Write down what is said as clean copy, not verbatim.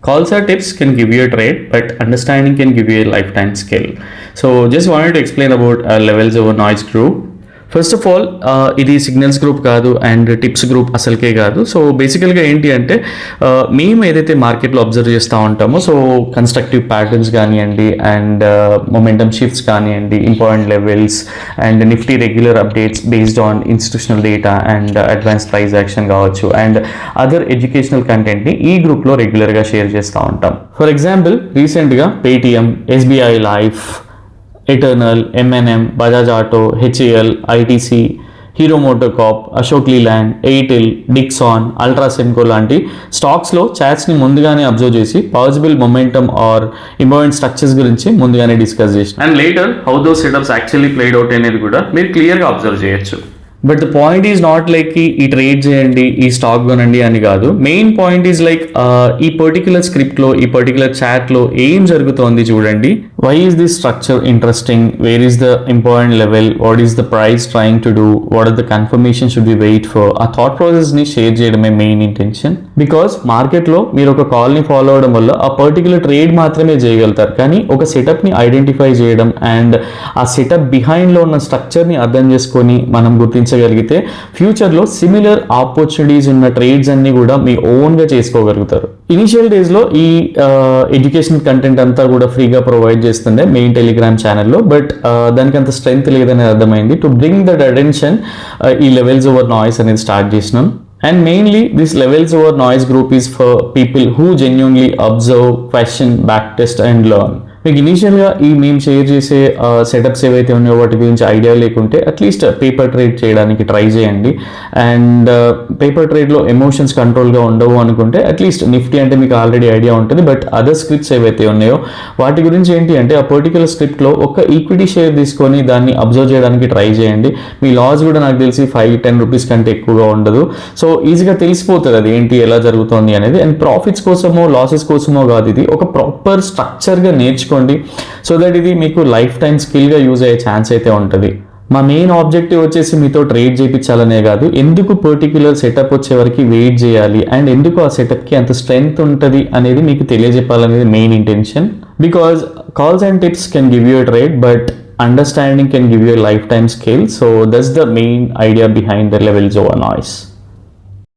calls or tips can give you a trade, but understanding can give you a lifetime skill. So just wanted to explain about levels over noise group. First of all ఇది signals group కాదు and tips group అసలుకే కాదు. So బేసికల్గా ఏంటి అంటే మేము ఏదైతే మార్కెట్లో అబ్జర్వ్ చేస్తూ ఉంటామో, సో కన్స్ట్రక్టివ్ ప్యాటర్న్స్ కానివ్వండి అండ్ మొమెంటమ్ షిఫ్ట్స్ కానివ్వండి, important levels and Nifty regular updates based on institutional data and advance price action కావచ్చు అండ్ అదర్ ఎడ్యుకేషనల్ కంటెంట్ని ఈ గ్రూప్లో రెగ్యులర్గా షేర్ చేస్తూ ఉంటాం. ఫర్ ఎగ్జాంపుల్ రీసెంట్గా Paytm, SBI Life, Eternal, MNM, Bajaj Auto, HAL, ITC, Hero Motor Corp, Ashok Leyland, Airtel, Dixon, Ultracemco లాంటి స్టాక్స్లో చాట్స్ని ముందుగానే అబ్జర్వ్ చేసి possible momentum or important structures గురించి ముందుగానే డిస్కస్ చేసి and later how those setups actually played out అనేది కూడా మీరు క్లియర్గా అబ్జర్వ్ చేయొచ్చు. But the point is not like ఈ ట్రేడ్ చేయండి, ఈ స్టాక్ కొనండి అని కాదు. మెయిన్ పాయింట్ ఈజ్ లైక్ ఈ పర్టికులర్ స్క్రిప్ట్లో, ఈ పర్టికులర్ చాట్లో ఏం జరుగుతోంది చూడండి. Why is this structure interesting, where is the important level, what is the price trying to do, what are the confirmation should be wait for. ఆ thought ప్రాసెస్ని share చేయడమే మెయిన్ ఇంటెన్షన్. బికాస్ మార్కెట్లో మీరు ఒక కాల్ని ఫాలో అవడం వల్ల ఆ పర్టికులర్ ట్రేడ్ మాత్రమే చేయగలుగుతారు, కానీ ఒక సెటప్ని ఐడెంటిఫై చేయడం అండ్ ఆ సెటప్ బిహైండ్లో ఉన్న స్ట్రక్చర్ని అర్థం చేసుకొని మనం గుర్తించగలిగితే ఫ్యూచర్లో సిమిలర్ ఆపర్చునిటీస్ ఉన్న ట్రేడ్స్ అన్ని కూడా మీ ఓన్గా చేసుకోగలుగుతారు. ఇనిషియల్ డేస్లో ఈ ఎడ్యుకేషన్ కంటెంట్ అంతా కూడా ఫ్రీగా ప్రొవైడ్ చేస్తుండే మెయిన్ టెలిగ్రామ్ ఛానల్లో. బట్ దానికి అంత స్ట్రెంగ్త్ లేదని అర్థమైంది. టు బ్రింగ్ దట్ అటెన్షన్ ఈ లెవెల్స్ ఓవర్ నాయిస్ అనేది స్టార్ట్ చేసినాం. And mainly this levels over noise group is for people who genuinely observe, question, backtest and learn. మీకు ఇనీషియల్గా ఈ మేము షేర్ చేసే సెటప్స్ ఏవైతే ఉన్నాయో వాటి గురించి ఐడియా లేకుంటే అట్లీస్ట్ పేపర్ ట్రేడ్ చేయడానికి ట్రై చేయండి. అండ్ పేపర్ ట్రేడ్లో ఎమోషన్స్ కంట్రోల్గా ఉండవు అనుకుంటే అట్లీస్ట్ నిఫ్టీ అంటే మీకు ఆల్రెడీ ఐడియా ఉంటుంది. బట్ అదర్ స్క్రిప్ట్స్ ఏవైతే ఉన్నాయో వాటి గురించి ఏంటి అంటే ఆ పర్టికులర్ స్క్రిప్ట్లో ఒక ఈక్విటీ షేర్ తీసుకొని దాన్ని అబ్జర్వ్ చేయడానికి ట్రై చేయండి. మీ లాస్ కూడా నాకు తెలిసి 5-10 రూపీస్ కంటే ఎక్కువగా ఉండదు. సో ఈజీగా తెలిసిపోతుంది అది ఏంటి, ఎలా జరుగుతుంది అనేది. అండ్ ప్రాఫిట్స్ కోసమో లాసెస్ కోసమో కాదు, ఇది ఒక ప్రాపర్ స్ట్రక్చర్గా నేర్చుకోండి. సో దట్ ఇది మీకు లైఫ్ టైం స్కిల్గా యూజ్ అయ్యే ఛాన్స్ అయితే ఉంటుంది. మా మెయిన్ ఆబ్జెక్టివ్ వచ్చేసి మీతో ట్రేడ్ చేయించాలనే కాదు, ఎందుకు పర్టిక్యులర్ సెటప్ వచ్చే వరకు వెయిట్ చేయాలి అండ్ ఎందుకు ఆ సెటప్కి అంత స్ట్రెంగ్త్ ఉంటుంది అనేది మీకు తెలియజెప్పాలనేది main intention. Because calls and tips can give you a trade, but understanding can give you a lifetime skill. So that's the main idea behind the levels over noise.